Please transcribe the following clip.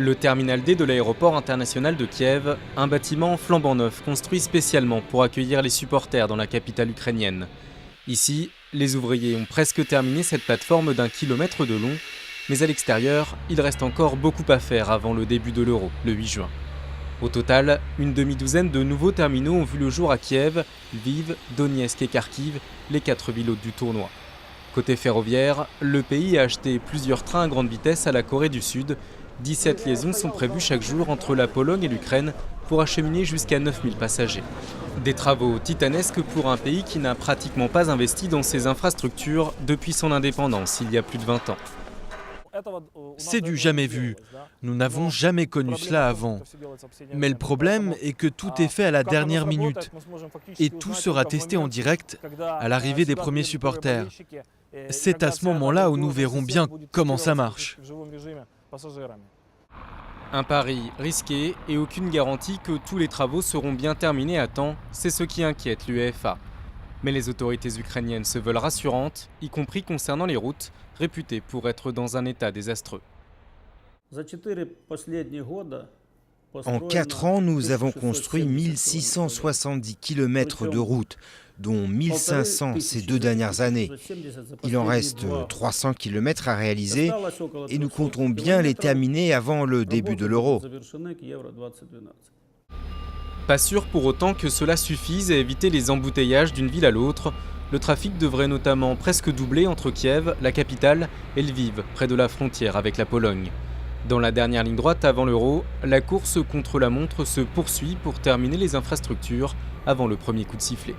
Le terminal D de l'aéroport international de Kiev, un bâtiment flambant neuf construit spécialement pour accueillir les supporters dans la capitale ukrainienne. Ici, les ouvriers ont presque terminé cette plateforme d'1 kilomètre de long, mais à l'extérieur, il reste encore beaucoup à faire avant le début de l'Euro, le 8 juin. Au total, une demi-douzaine de nouveaux terminaux ont vu le jour à Kiev, Lviv, Donetsk et Kharkiv, les 4 villes hôtes du tournoi. Côté ferroviaire, le pays a acheté plusieurs trains à grande vitesse à la Corée du Sud. 17 liaisons sont prévues chaque jour entre la Pologne et l'Ukraine pour acheminer jusqu'à 9000 passagers. Des travaux titanesques pour un pays qui n'a pratiquement pas investi dans ses infrastructures depuis son indépendance il y a plus de 20 ans. C'est du jamais vu. Nous n'avons jamais connu cela avant. Mais le problème est que tout est fait à la dernière minute et tout sera testé en direct à l'arrivée des premiers supporters. C'est à ce moment-là où nous verrons bien comment ça marche. Un pari risqué et aucune garantie que tous les travaux seront bien terminés à temps, c'est ce qui inquiète l'UEFA. Mais les autorités ukrainiennes se veulent rassurantes, y compris concernant les routes, réputées pour être dans un état désastreux. En 4 ans, nous avons construit 1670 km de routes, dont 1500 ces 2 dernières années. Il en reste 300 km à réaliser et nous comptons bien les terminer avant le début de l'Euro. Pas sûr pour autant que cela suffise à éviter les embouteillages d'une ville à l'autre. Le trafic devrait notamment presque doubler entre Kiev, la capitale, et Lviv, près de la frontière avec la Pologne. Dans la dernière ligne droite avant l'Euro, la course contre la montre se poursuit pour terminer les infrastructures avant le premier coup de sifflet.